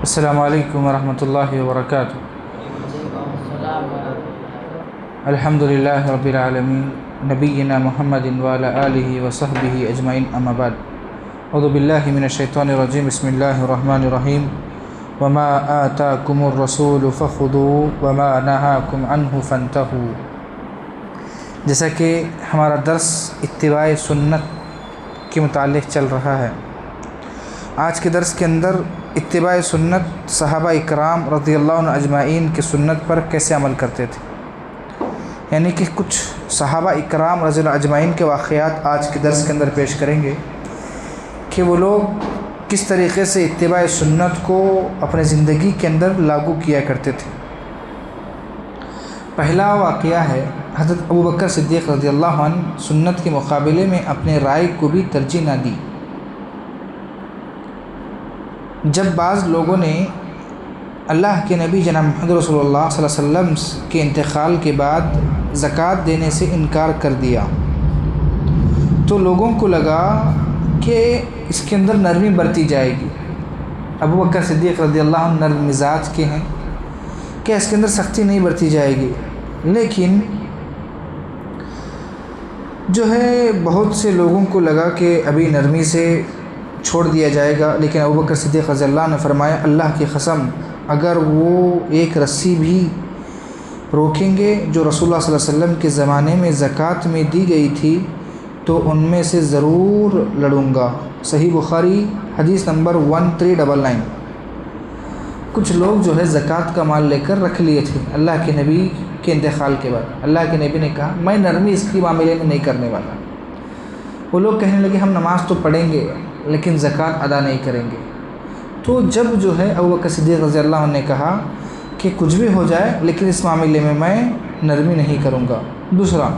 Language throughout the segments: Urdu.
السلام علیکم ورحمۃ اللہ وبرکاتہ۔ الحمد للہ رب العالمین، نبینا محمد وعلی آلہ وصحبہ اجمعین، اما بعد۔ اعوذ باللہ من الشیطان الرجیم، بسم اللہ الرحمن الرحیم۔ وما آتاکم الرسول فخذوہ وما نہاکم عنہ فانتہوا۔ جیسا کہ ہمارا درس اتباع سنت کے متعلق چل رہا ہے، آج کے درس کے اندر اتباع سنت صحابہ اکرام رضی اللہ عنہ اجمعین کی سنت پر کیسے عمل کرتے تھے، یعنی کہ کچھ صحابہ اکرام رضی اللہ اجمعین کے واقعات آج کے درس کے اندر پیش کریں گے کہ وہ لوگ کس طریقے سے اتباع سنت کو اپنے زندگی کے اندر لاگو کیا کرتے تھے۔ پہلا واقعہ ہے حضرت ابوبکر صدیق رضی اللہ عنہ سنت کے مقابلے میں اپنے رائے کو بھی ترجیح نہ دی۔ جب بعض لوگوں نے اللہ کے نبی جناب محمد رسول اللہ صلی اللہ علیہ وسلم کے انتقال کے بعد زکوٰۃ دینے سے انکار کر دیا تو لوگوں کو لگا کہ اس کے اندر نرمی برتی جائے گی۔ ابوبکر صدیق رضی اللہ عنہ نرم مزاج کے ہیں کہ اس کے اندر سختی نہیں برتی جائے گی، لیکن جو ہے بہت سے لوگوں کو لگا کہ ابھی نرمی سے چھوڑ دیا جائے گا، لیکن ابوبکر صدیق رضی اللہ عنہ نے فرمایا اللہ کی قسم اگر وہ ایک رسی بھی روکیں گے جو رسول اللہ صلی اللہ علیہ وسلم کے زمانے میں زکوٰۃ میں دی گئی تھی تو ان میں سے ضرور لڑوں گا۔ صحیح بخاری حدیث نمبر 1399۔ کچھ لوگ جو ہے زکوٰۃ کا مال لے کر رکھ لیے تھے اللہ کے نبی کے انتقال کے بعد۔ اللہ کے نبی نے کہا میں نرمی اس کے معاملے میں نہیں کرنے والا۔ وہ لوگ کہنے لگے ہم نماز تو پڑھیں گے لیکن زکوٰۃ ادا نہیں کریں گے۔ تو جب جو ہے ابوبکر صدیق رضی اللہ عنہ نے کہا کہ کچھ بھی ہو جائے لیکن اس معاملے میں نرمی نہیں کروں گا۔ دوسرا،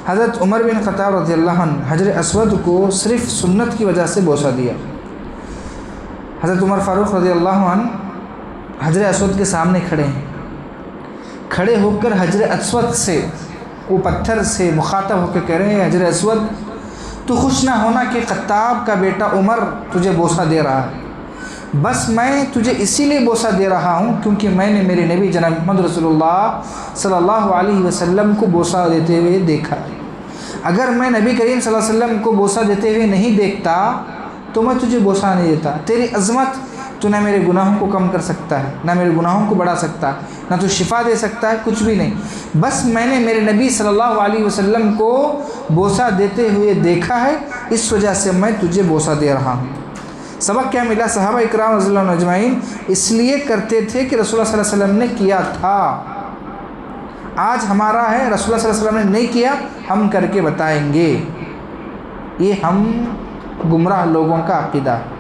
حضرت عمر بن خطاب رضی اللہ عنہ حجر اسود کو صرف سنت کی وجہ سے بوسہ دیا۔ حضرت عمر فاروق رضی اللہ عنہ حجر اسود کے سامنے کھڑے ہیں، کھڑے ہو کر حجر اسود سے وہ پتھر سے مخاطب ہو کے کہہ رہے ہیں حجر اسود تو خوش نہ ہونا کہ خطاب کا بیٹا عمر تجھے بوسہ دے رہا ہے، بس میں تجھے اسی لیے بوسہ دے رہا ہوں کیونکہ میں نے میرے نبی جناب محمد رسول اللہ صلی اللہ علیہ وسلم کو بوسہ دیتے ہوئے دیکھا۔ اگر میں نبی کریم صلی اللہ علیہ وسلم کو بوسہ دیتے ہوئے نہیں دیکھتا تو میں تجھے بوسہ نہیں دیتا۔ تیری عظمت تو نہ میرے گناہوں کو کم کر سکتا ہے، نہ میرے گناہوں کو بڑھا سکتا ہے، نہ تو شفا دے سکتا ہے، کچھ بھی نہیں، بس میں نے میرے نبی صلی اللہ علیہ وسلم کو بوسہ دیتے ہوئے دیکھا ہے، اس وجہ سے میں تجھے بوسہ دے رہا ہوں۔ سبق کیا ملا؟ صحابہ اکرام رضی اللہ عنہ اجمعین اس لیے کرتے تھے کہ رسول اللہ صلی اللہ علیہ وسلم نے کیا تھا۔ آج ہمارا ہے رسول اللہ صلی اللہ علیہ وسلم نے نہیں کیا، ہم کر کے بتائیں گے۔ یہ ہم گمراہ لوگوں کا عقیدہ ہے۔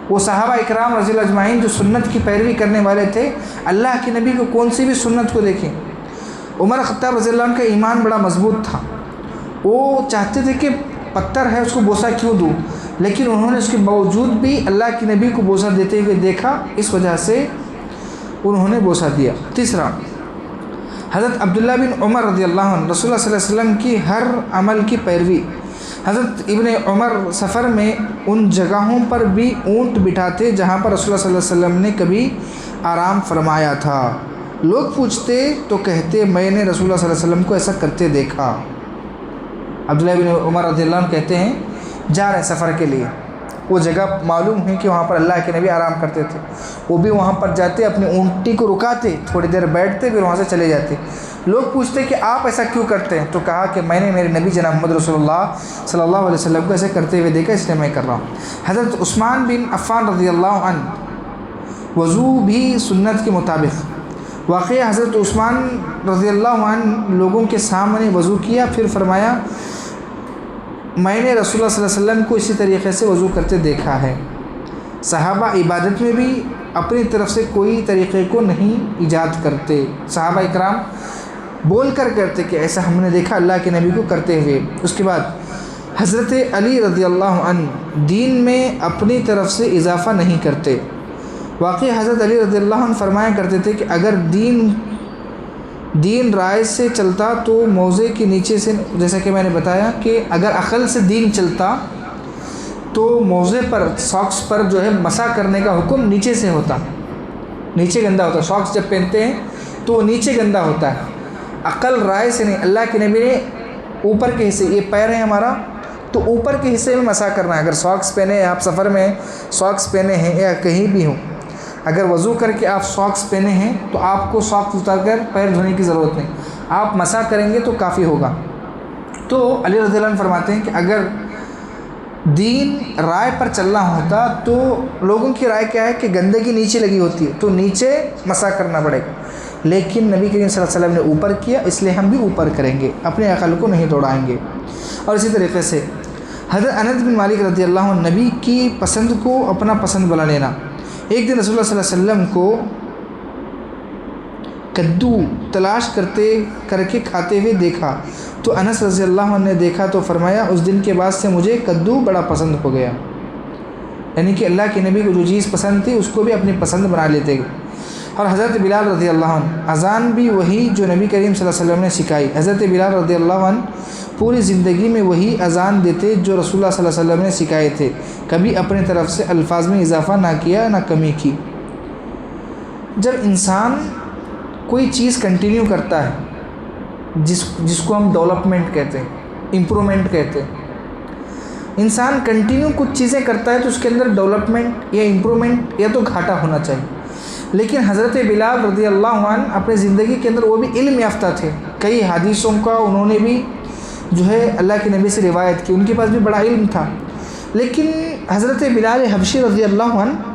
وہ صحابہ اکرام رضی اللہ اجمعین جو سنت کی پیروی کرنے والے تھے، اللہ کے نبی کو کون سی بھی سنت کو دیکھیں۔ عمر خطاب رضی اللہ عنہ کا ایمان بڑا مضبوط تھا، وہ چاہتے تھے کہ پتھر ہے اس کو بوسہ کیوں دوں، لیکن انہوں نے اس کے باوجود بھی اللہ کے نبی کو بوسہ دیتے ہوئے دیکھا، اس وجہ سے انہوں نے بوسہ دیا۔ تیسرا، حضرت عبداللہ بن عمر رضی اللہ عنہ رسول اللہ صلی اللہ علیہ وسلم کی ہر عمل کی پیروی۔ حضرت ابن عمر سفر میں ان جگہوں پر بھی اونٹ بٹھاتے جہاں پر رسول اللہ صلی اللہ علیہ وسلم نے کبھی آرام فرمایا تھا۔ لوگ پوچھتے تو کہتے میں نے رسول اللہ صلی اللہ علیہ وسلم کو ایسا کرتے دیکھا۔ عبداللہ بن عمر رضی اللہ عنہ کہتے ہیں جا رہے سفر کے لیے، وہ جگہ معلوم ہوئی کہ وہاں پر اللہ کے نبی آرام کرتے تھے، وہ بھی وہاں پر جاتے اپنی اونٹی کو رکاتے، تھوڑی دیر بیٹھتے پھر وہاں سے چلے جاتے۔ لوگ پوچھتے کہ آپ ایسا کیوں کرتے ہیں؟ تو کہا کہ میں نے میرے نبی جناب محمد رسول اللہ صلی اللہ علیہ وسلم کو ایسے کرتے ہوئے دیکھا، اس لیے میں کر رہا ہوں۔ حضرت عثمان بن عفان رضی اللہ عنہ وضو بھی سنت کے مطابق۔ واقعہ حضرت عثمان رضی اللہ عنہ لوگوں کے سامنے وضو کیا، پھر فرمایا میں نے رسول اللہ صلی اللہ علیہ وسلم کو اسی طریقے سے وضو کرتے دیکھا ہے۔ صحابہ عبادت میں بھی اپنی طرف سے کوئی طریقے کو نہیں ایجاد کرتے، صحابہ اکرام بول کر کرتے کہ ایسا ہم نے دیکھا اللہ کے نبی کو کرتے ہوئے۔ اس کے بعد حضرت علی رضی اللہ عنہ دین میں اپنی طرف سے اضافہ نہیں کرتے۔ واقعی حضرت علی رضی اللہ عنہ فرمایا کرتے تھے کہ اگر دین رائے سے چلتا تو موزے کے نیچے سے، جیسا کہ میں نے بتایا کہ اگر عقل سے دین چلتا تو موزے پر ساکس پر جو ہے مسح کرنے کا حکم نیچے سے ہوتا، نیچے گندا ہوتا، ساکس جب پہنتے ہیں تو وہ نیچے گندا ہوتا ہے، عقل رائے سے نہیں۔ اللہ کے نبی نے اوپر کے حصے، یہ پیر ہے ہمارا، تو اوپر کے حصے میں مسح کرنا ہے۔ اگر ساکس پہنے ہیں، آپ سفر میں ساکس پہنے ہیں یا کہیں بھی ہوں، اگر وضو کر کے آپ ساکس پہنے ہیں تو آپ کو ساکس اتار کر پیر دھونے کی ضرورت نہیں، آپ مسح کریں گے تو کافی ہوگا۔ تو علی رضی اللہ عنہ فرماتے ہیں کہ اگر دین رائے پر چلنا ہوتا تو لوگوں کی رائے کیا ہے کہ گندگی نیچے لگی ہوتی ہے تو نیچے مسح کرنا پڑے گا، لیکن نبی کریم صلی اللہ علیہ وسلم نے اوپر کیا، اس لیے ہم بھی اوپر کریں گے، اپنے عقل کو نہیں دوڑائیں گے۔ اور اسی طریقے سے حضرت انس بن مالک رضی اللہ عنہ، نبی کی پسند کو اپنا پسند بنا لینا۔ ایک دن رسول اللہ صلی اللہ علیہ وسلم کو کدو تلاش کر کے کھاتے ہوئے دیکھا تو انس رضی اللہ عنہ نے دیکھا تو فرمایا اس دن کے بعد سے مجھے کدو بڑا پسند ہو گیا، یعنی کہ اللہ کے نبی کو جو چیز پسند تھی اس کو بھی اپنی پسند بنا لیتے گئے۔ اور حضرت بلال رضی اللہ عنہ، اذان بھی وہی جو نبی کریم صلی اللہ علیہ وسلم نے سکھائی۔ حضرت بلال رضی اللہ عنہ پوری زندگی میں وہی اذان دیتے جو رسول اللہ صلی اللہ علیہ وسلم نے سکھائے تھے، کبھی اپنے طرف سے الفاظ میں اضافہ نہ کیا نہ کمی کی۔ جب انسان کوئی چیز کنٹینیو کرتا ہے، جس کو ہم ڈیولپمنٹ کہتے ہیں، امپرومنٹ کہتے ہیں، انسان کنٹینیو کچھ چیزیں کرتا ہے تو اس کے اندر ڈیولپمنٹ یا امپرومنٹ یا تو گھاٹا ہونا چاہیے۔ لیکن حضرت بلال رضی اللہ عنہ اپنے زندگی کے اندر وہ بھی علم یافتہ تھے، کئی حدیثوں کا انہوں نے بھی جو ہے اللہ کے نبی سے روایت کی، ان کے پاس بھی بڑا علم تھا، لیکن حضرت بلال حبشی رضی اللہ عنہ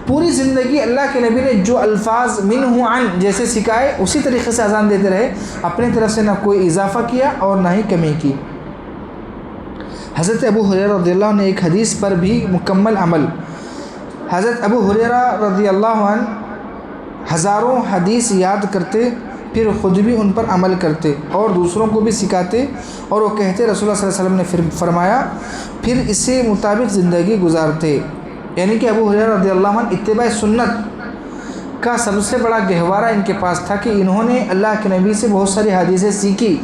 پوری زندگی اللہ کے نبی نے جو الفاظ منہ عن جیسے سکھائے اسی طریقے سے اذان دیتے رہے، اپنے طرف سے نہ کوئی اضافہ کیا اور نہ ہی کمی کی۔ حضرت ابو ہریرہ رضی اللہ عنہ نے ایک حدیث پر بھی مکمل عمل، حضرت ابو ہریرہ رضی اللہ عنہ ہزاروں حدیث یاد کرتے، پھر خود بھی ان پر عمل کرتے اور دوسروں کو بھی سکھاتے، اور وہ کہتے رسول اللہ صلی اللہ علیہ وسلم نے پھر فرمایا، پھر اسی مطابق زندگی گزارتے۔ یعنی کہ ابو ہریرہ رضی اللہ عنہ اتباع سنت کا سب سے بڑا گہوارہ ان کے پاس تھا کہ انہوں نے اللہ کے نبی سے بہت ساری حدیثیں سیکھی،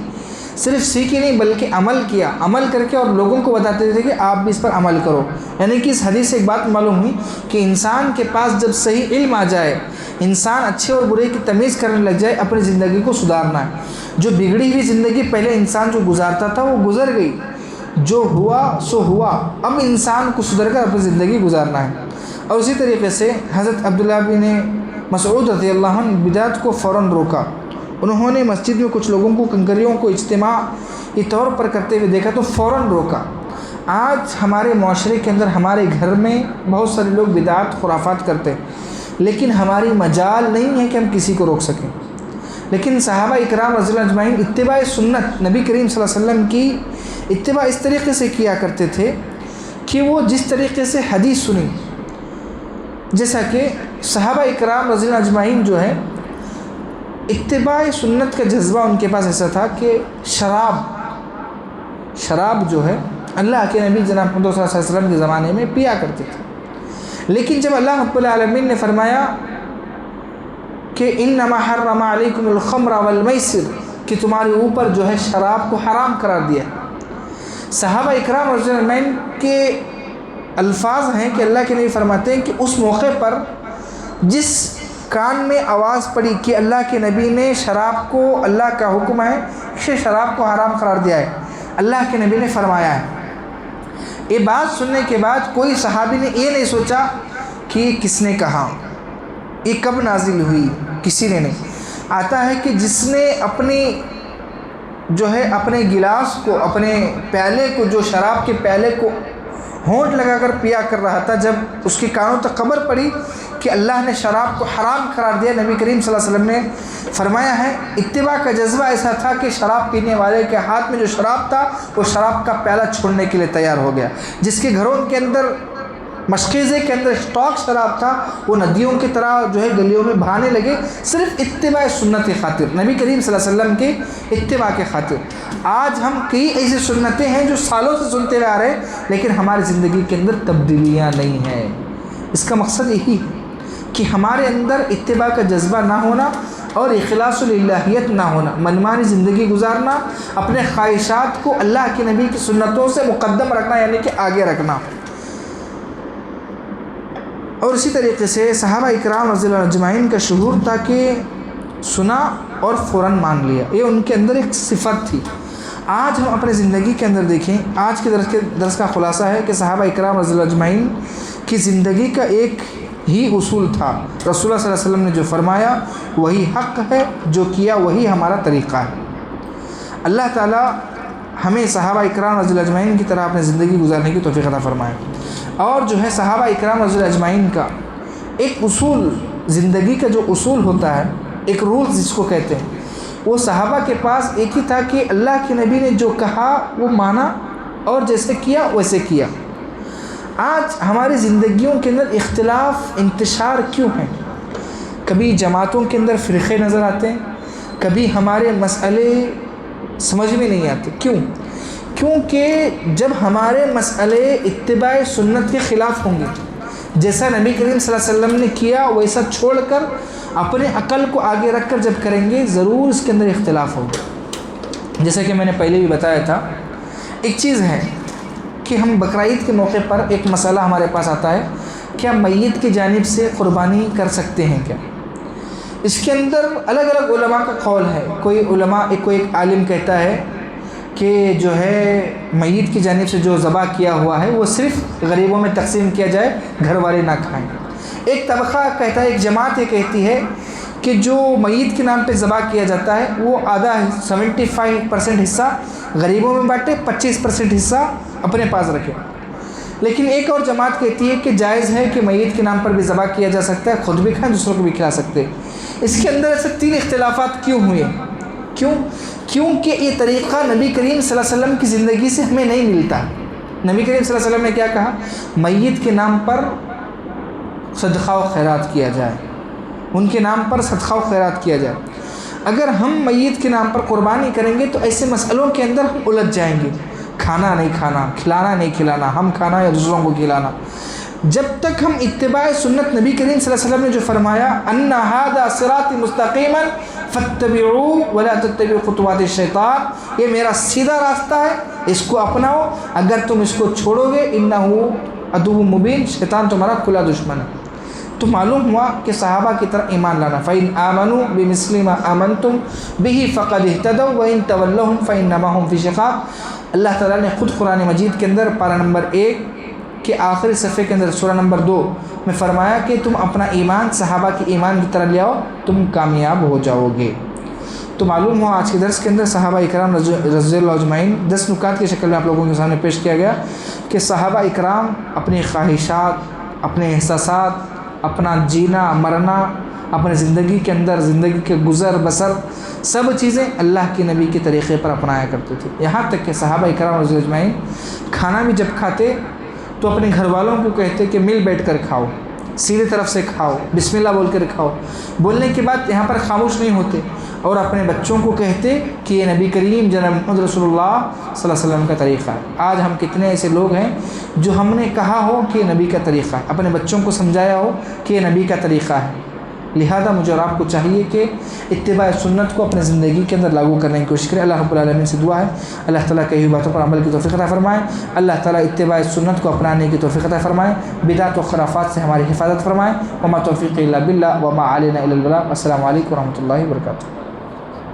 صرف سیکھی نہیں بلکہ عمل کیا، عمل کر کے اور لوگوں کو بتاتے تھے کہ آپ بھی اس پر عمل کرو۔ یعنی کہ اس حدیث سے ایک بات معلوم ہوئی کہ انسان کے پاس جب صحیح علم آ جائے، انسان اچھے اور برے کی تمیز کرنے لگ جائے، اپنی زندگی کو سدھارنا ہے۔ جو بگڑی ہوئی زندگی پہلے انسان جو گزارتا تھا وہ گزر گئی، جو ہوا سو ہوا، اب انسان کو سدھر کر اپنی زندگی گزارنا ہے۔ اور اسی طریقے سے حضرت عبداللہ بن مسعود رضی اللہ عنہ بدعت کو فوراً روکا۔ انہوں نے مسجد میں کچھ لوگوں کو کنکریوں کو اجتماعی طور پر کرتے ہوئے دیکھا تو فوراً روکا۔ آج ہمارے معاشرے کے اندر ہمارے گھر میں بہت سارے لوگ بدعت خرافات کرتے ہیں، لیکن ہماری مجال نہیں ہے کہ ہم کسی کو روک سکیں۔ لیکن صحابہ اکرام رضی اللہ عنہم اجمعین اتباع سنت نبی کریم صلی اللہ علیہ وسلم کی اتباع اس طریقے سے کیا کرتے تھے کہ وہ جس طریقے سے حدیث سنی، جیسا کہ صحابہ اکرام رضی اللہ اجمعین جو ہے اتباع سنت کا جذبہ ان کے پاس ایسا تھا کہ شراب جو ہے اللہ کے نبی جناب محمد صلی اللہ علیہ وسلم کے زمانے میں پیا کرتے تھے، لیکن جب اللہ رب العالمین نے فرمایا کہ انما حرم علیکم الخمر والمیسر، کہ تمہارے اوپر جو ہے شراب کو حرام قرار دیا، صحابہ اکرام رضی اللہ عنہم کے الفاظ ہیں کہ اللہ کے نبی فرماتے ہیں کہ اس موقع پر جس کان میں آواز پڑی کہ اللہ کے نبی نے شراب کو، اللہ کا حکم ہے کہ شراب کو حرام قرار دیا ہے، اللہ کے نبی نے فرمایا ہے، یہ بات سننے کے بعد کوئی صحابی نے یہ نہیں سوچا کہ یہ کس نے کہا، یہ کب نازل ہوئی، کسی نے نہیں۔ آتا ہے کہ جس نے اپنے گلاس کو، اپنے پیالے کو، جو شراب کے پیالے کو ہونٹ لگا کر پیا کر رہا تھا، جب اس کے کانوں تک خبر پڑی کہ اللہ نے شراب کو حرام قرار دیا، نبی کریم صلی اللہ علیہ وسلم نے فرمایا ہے اتباع کا جذبہ ایسا تھا کہ شراب پینے والے کے ہاتھ میں جو شراب تھا وہ شراب کا پیالہ چھوڑنے کے لیے تیار ہو گیا، جس کے گھروں کے اندر مشکیزے کے اندر اسٹاک شراب تھا وہ ندیوں کی طرح جو ہے گلیوں میں بہانے لگے، صرف اتباع سنت کی خاطر، نبی کریم صلی اللہ علیہ وسلم کے اتباع کے خاطر۔ آج ہم کئی ایسی سنتیں ہیں جو سالوں سے سنتے ہوئے آ رہے ہیں، لیکن ہماری زندگی کے اندر تبدیلیاں نہیں ہیں۔ اس کا مقصد یہی ہے کہ ہمارے اندر اتباع کا جذبہ نہ ہونا اور اخلاص الالہیت نہ ہونا، منمانی زندگی گزارنا، اپنے خواہشات کو اللہ کے نبی کی سنتوں سے مقدم رکھنا، یعنی کہ آگے رکھنا۔ اور اسی طریقے سے صحابہ اکرام رضی اللہ عنہم اجمعین کا شعور تھا کہ سنا اور فوراً مان لیا، یہ ان کے اندر ایک صفت تھی۔ آج ہم اپنے زندگی کے اندر دیکھیں، آج کے درس کا خلاصہ ہے کہ صحابہ اکرام رضی اللہ اجمعین کی زندگی کا ایک ہی اصول تھا، رسول اللہ صلی اللہ علیہ وسلم نے جو فرمایا وہی حق ہے، جو کیا وہی ہمارا طریقہ ہے۔ اللہ تعالیٰ ہمیں صحابہ اکرام رضی اللہ اجمعین کی طرح اپنی زندگی گزارنے کی توفیق عطا فرمائے۔ اور جو ہے صحابہ اکرام رضی اللہ اجمعین کا ایک اصول، زندگی کا جو اصول ہوتا ہے، ایک رولز جس کو کہتے ہیں، وہ صحابہ کے پاس ایک ہی تھا کہ اللہ کے نبی نے جو کہا وہ مانا اور جیسے کیا ویسے کیا۔ آج ہماری زندگیوں کے اندر اختلاف انتشار کیوں ہیں؟ کبھی جماعتوں کے اندر فرقے نظر آتے ہیں، کبھی ہمارے مسئلے سمجھ میں نہیں آتے۔ کیونکہ جب ہمارے مسئلے اتباع سنت کے خلاف ہوں گے، جیسا نبی کریم صلی اللہ علیہ وسلم نے کیا ویسا چھوڑ کر اپنے عقل کو آگے رکھ کر جب کریں گے، ضرور اس کے اندر اختلاف ہوگا۔ جیسا کہ میں نے پہلے بھی بتایا تھا، ایک چیز ہے کہ ہم بقرعید کے موقع پر ایک مسئلہ ہمارے پاس آتا ہے، کیا میت کی جانب سے قربانی کر سکتے ہیں کیا؟ اس کے اندر الگ الگ علماء کا قول ہے۔ کوئی ایک عالم کہتا ہے کہ جو ہے میت کی جانب سے جو ذبح کیا ہوا ہے وہ صرف غریبوں میں تقسیم کیا جائے، گھر والے نہ کھائیں۔ ایک طبقہ کہتا ہے، ایک جماعت یہ کہتی ہے کہ جو میت کے نام پہ ذبح کیا جاتا ہے وہ آدھا 75% حصہ غریبوں میں بانٹے، 25% حصہ اپنے پاس رکھے۔ لیکن ایک اور جماعت کہتی ہے کہ جائز ہے کہ میت کے نام پر بھی ذبح کیا جا سکتا ہے، خود بھی کھائیں دوسروں کو بھی کھلا سکتے۔ اس کے اندر ایسے 3 اختلافات کیوں ہوئے؟ کیونکہ یہ طریقہ نبی کریم صلی اللہ علیہ وسلم کی زندگی سے ہمیں نہیں ملتا۔ نبی کریم صلی اللہ علیہ وسلم نے کیا کہا؟ میت کے نام پر صدقہ و خیرات کیا جائے، ان کے نام پر صدقہ و خیرات کیا جائے۔ اگر ہم میت کے نام پر قربانی کریں گے تو ایسے مسئلوں کے اندر ہم الجھ جائیں گے، کھانا نہیں کھانا، کھلانا نہیں کھلانا، ہم کھانا یا دوسروں کو کھلانا۔ جب تک ہم اتباع سنت نبی کریم صلی اللہ علیہ وسلم نے جو فرمایا ان ھذا صراط مستقیما فاتبعوه ولا تتبعوا خطوات الشیطان، یہ میرا سیدھا راستہ ہے، اس کو اپناؤ، اگر تم اس کو چھوڑو گے انہ عدو مبین، شیطان تمہارا کھلا دشمن ہے۔ تو معلوم ہوا کہ صحابہ کی طرح ایمان لانا، فَإِنْ آمَنُوا بِمِثْلِ مَا آمَنْتُمْ بِهِ فَقَدِ اهْتَدَوْا وَإِنْ تَوَلَّوْا فَإِنَّمَا هُمْ فِي شِقَاقٍ۔ اللہ تعالیٰ نے خود قرآن مجید کے اندر پارہ نمبر 1 کے آخری صفحے کے اندر سورہ نمبر 2 میں فرمایا کہ تم اپنا ایمان صحابہ کے ایمان کی طرح لے آؤ، تم کامیاب ہو جاؤ گے۔ تو معلوم ہوا آج کے درس کے اندر صحابہ اکرام رضی اللہ اجمعین 10 نکات کی شکل میں آپ لوگوں کے سامنے پیش کیا گیا کہ صحابہ اکرام اپنی خواہشات، اپنے احساسات، اپنا جینا مرنا، اپنے زندگی کے اندر زندگی کے گزر بسر سب چیزیں اللہ کے نبی کے طریقے پر اپنایا کرتے تھے۔ یہاں تک کہ صحابہ اکرام رضی اللہ اجمعین کھانا بھی جب کھاتے تو اپنے گھر والوں کو کہتے کہ مل بیٹھ کر کھاؤ، سیدھے طرف سے کھاؤ، بسم اللہ بول کر کھاؤ۔ بولنے کے بعد یہاں پر خاموش نہیں ہوتے اور اپنے بچوں کو کہتے کہ یہ نبی کریم جناب محمد رسول اللہ صلی اللہ علیہ وسلم کا طریقہ ہے۔ آج ہم کتنے ایسے لوگ ہیں جو ہم نے کہا ہو کہ یہ نبی کا طریقہ ہے، اپنے بچوں کو سمجھایا ہو کہ یہ نبی کا طریقہ ہے۔ لہذا مجھے اور آپ کو چاہیے کہ اتباع سنت کو اپنے زندگی کے اندر لاگو کرنے کی کوشش کریں۔ اللہ رب العالمین سے دعا ہے اللہ تعالیٰ کہی ہوئی باتوں پر عمل کی توفیق عطا فرمائے، اللہ تعالیٰ اتباع سنت کو اپنانے کی توفیق عطا فرمائے، بدعت و خرافات سے ہماری حفاظت فرمائے۔ وما توفیق الا باللہ وما علینا الا البلاغ۔ السلام علیکم ورحمۃ اللہ وبرکاتہ۔